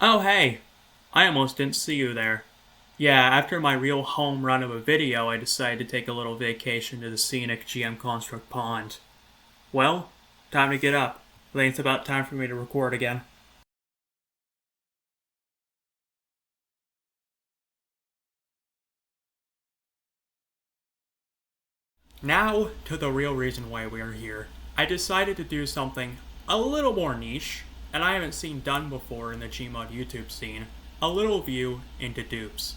Oh hey, I almost didn't see you there. Yeah, after my real home run of a video, I decided to take a little vacation to the scenic GM Construct Pond. Well, time to get up. I think it's about time for me to record again. Now to the real reason why we are here. I decided to do something a little more niche, and I haven't seen done before in the Gmod YouTube scene. A little view into dupes.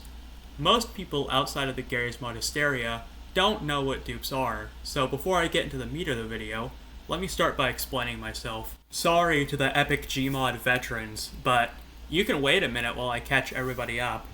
Most people outside of the Gary's Mod hysteria don't know what dupes are, so before I get into the meat of the video, let me start by explaining myself. Sorry to the epic Gmod veterans, but you can wait a minute while I catch everybody up.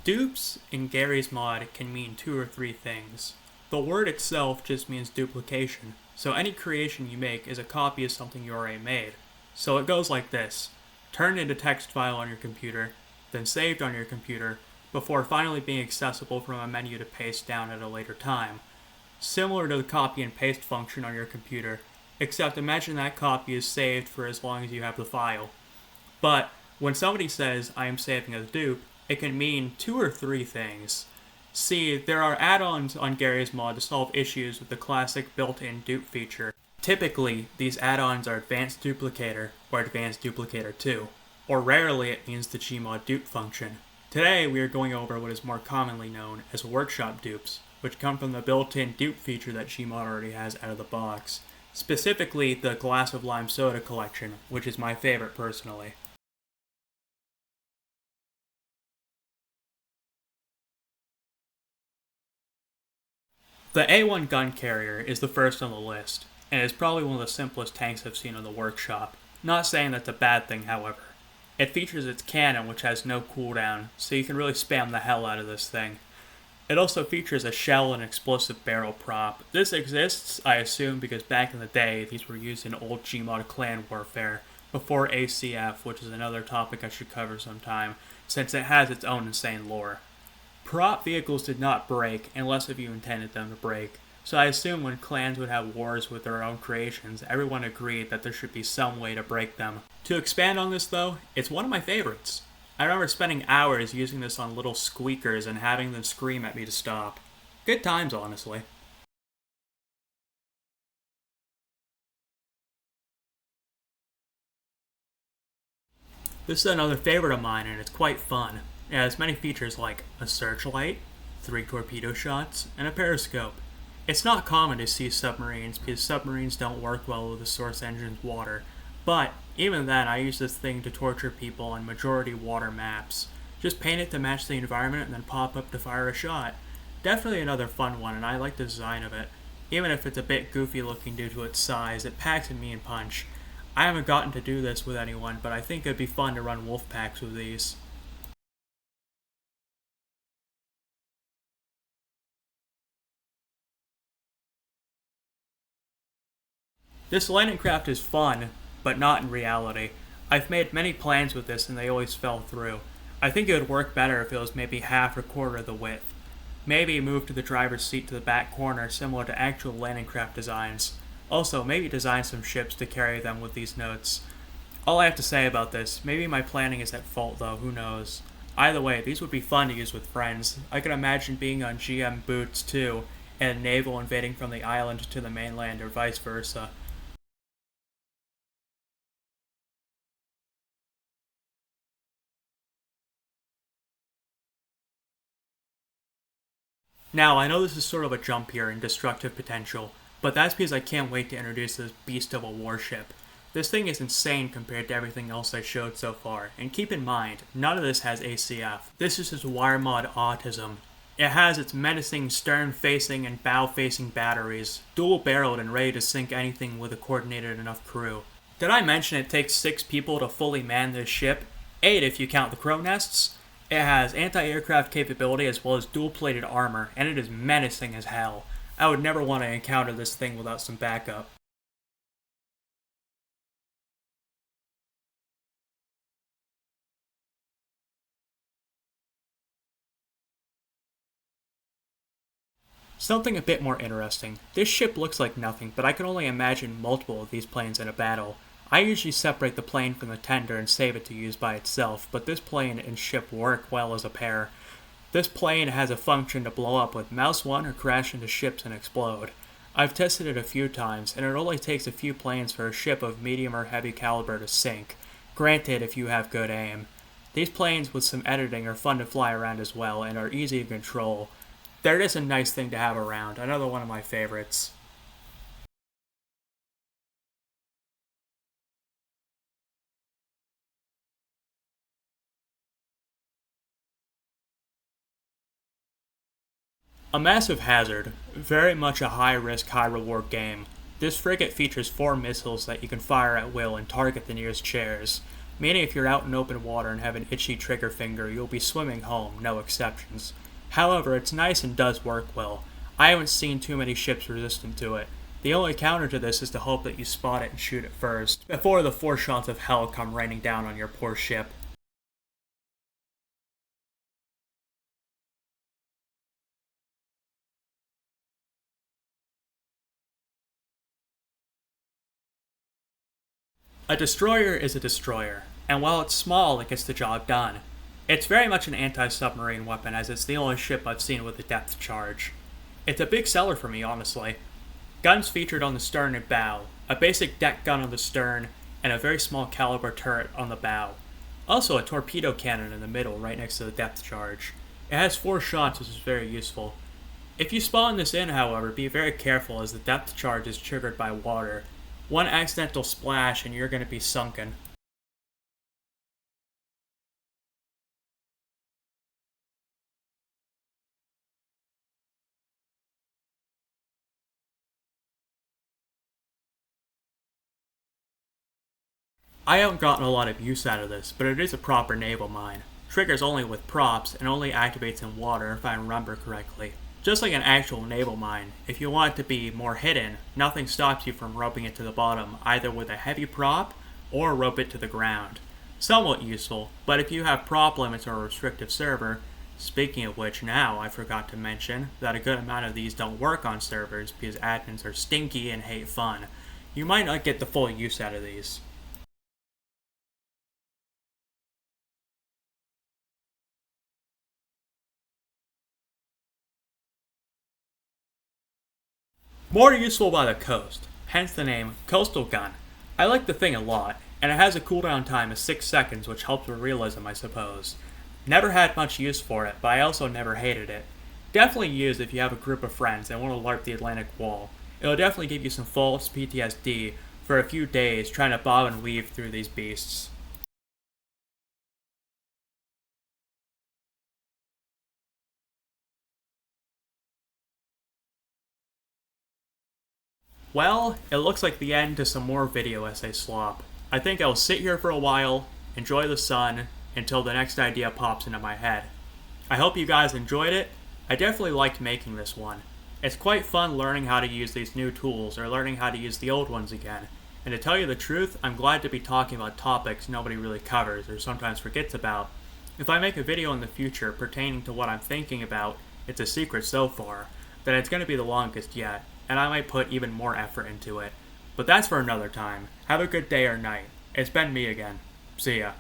Dupes in Gary's mod can mean two or three things. The word itself just means duplication, so any creation you make is a copy of something you already made. So it goes like this: turned into text file on your computer, then saved on your computer, before finally being accessible from a menu to paste down at a later time. Similar to the copy and paste function on your computer, except imagine that copy is saved for as long as you have the file. But when somebody says, I am saving a dupe, it can mean two or three things. See, there are add-ons on Gary's mod to solve issues with the classic built-in dupe feature. Typically, these add-ons are Advanced Duplicator or Advanced Duplicator 2, or rarely it means the Gmod dupe function. Today, we are going over what is more commonly known as workshop dupes, which come from the built-in dupe feature that Gmod already has out of the box. Specifically, the Glass of Lime Soda collection, which is my favorite personally. The A1 gun carrier is the first on the list, and is probably one of the simplest tanks I've seen in the workshop. Not saying that's a bad thing, however. It features its cannon, which has no cooldown, so you can really spam the hell out of this thing. It also features a shell and explosive barrel prop. This exists, I assume, because back in the day, these were used in old Gmod clan warfare, before ACF, which is another topic I should cover sometime, since it has its own insane lore. Prop vehicles did not break unless if you intended them to break, so I assume when clans would have wars with their own creations, everyone agreed that there should be some way to break them. To expand on this though, it's one of my favorites. I remember spending hours using this on little squeakers and having them scream at me to stop. Good times, honestly. This is another favorite of mine and it's quite fun. It has many features like a searchlight, 3 torpedo shots, and a periscope. It's not common to see submarines because submarines don't work well with the source engine's water, but even then I use this thing to torture people on majority water maps. Just paint it to match the environment and then pop up to fire a shot. Definitely another fun one and I like the design of it. Even if it's a bit goofy looking due to its size, it packs a mean punch. I haven't gotten to do this with anyone, but I think it'd be fun to run wolf packs with these. This landing craft is fun, but not in reality. I've made many plans with this and they always fell through. I think it would work better if it was maybe half or quarter of the width. Maybe move to the driver's seat to the back corner similar to actual landing craft designs. Also, maybe design some ships to carry them with these notes. All I have to say about this, maybe my planning is at fault though, who knows. Either way, these would be fun to use with friends. I can imagine being on GM Boots too, and a naval invading from the island to the mainland or vice versa. Now, I know this is sort of a jump here in destructive potential, but that's because I can't wait to introduce this beast of a warship. This thing is insane compared to everything else I showed so far, and keep in mind, none of this has ACF. This is just wire mod autism. It has its menacing stern-facing and bow-facing batteries, dual-barreled and ready to sink anything with a coordinated enough crew. Did I mention it takes 6 people to fully man this ship? 8 if you count the crow nests? It has anti-aircraft capability as well as dual-plated armor, and it is menacing as hell. I would never want to encounter this thing without some backup. Something a bit more interesting. This ship looks like nothing, but I can only imagine multiple of these planes in a battle. I usually separate the plane from the tender and save it to use by itself, but this plane and ship work well as a pair. This plane has a function to blow up with mouse 1 or crash into ships and explode. I've tested it a few times, and it only takes a few planes for a ship of medium or heavy caliber to sink. Granted, if you have good aim. These planes with some editing are fun to fly around as well, and are easy to control. They're just a nice thing to have around, another one of my favorites. A massive hazard, very much a high risk, high reward game. This frigate features 4 missiles that you can fire at will and target the nearest chairs, meaning if you're out in open water and have an itchy trigger finger, you'll be swimming home, no exceptions. However, it's nice and does work well. I haven't seen too many ships resistant to it. The only counter to this is to hope that you spot it and shoot it first, before the 4 shots of hell come raining down on your poor ship. A destroyer is a destroyer, and while it's small, it gets the job done. It's very much an anti-submarine weapon, as it's the only ship I've seen with a depth charge. It's a big seller for me, honestly. Guns featured on the stern and bow, a basic deck gun on the stern, and a very small caliber turret on the bow. Also a torpedo cannon in the middle, right next to the depth charge. It has 4 shots, which is very useful. If you spawn this in, however, be very careful as the depth charge is triggered by water. One accidental splash and you're going to be sunken. I haven't gotten a lot of use out of this, but it is a proper naval mine. Triggers only with props and only activates in water if I remember correctly. Just like an actual naval mine, if you want it to be more hidden, nothing stops you from roping it to the bottom, either with a heavy prop or rope it to the ground. Somewhat useful, but if you have prop limits or a restrictive server, speaking of which now I forgot to mention that a good amount of these don't work on servers because admins are stinky and hate fun, you might not get the full use out of these. More useful by the coast, hence the name Coastal Gun. I like the thing a lot, and it has a cooldown time of 6 seconds, which helps with realism, I suppose. Never had much use for it, but I also never hated it. Definitely use if you have a group of friends and want to LARP the Atlantic Wall. It'll definitely give you some false PTSD for a few days trying to bob and weave through these beasts. Well, it looks like the end to some more video essay slop. I think I'll sit here for a while, enjoy the sun, until the next idea pops into my head. I hope you guys enjoyed it. I definitely liked making this one. It's quite fun learning how to use these new tools or learning how to use the old ones again. And to tell you the truth, I'm glad to be talking about topics nobody really covers or sometimes forgets about. If I make a video in the future pertaining to what I'm thinking about, it's a secret so far, then it's going to be the longest yet, and I might put even more effort into it. But that's for another time. Have a good day or night. It's been me again. See ya.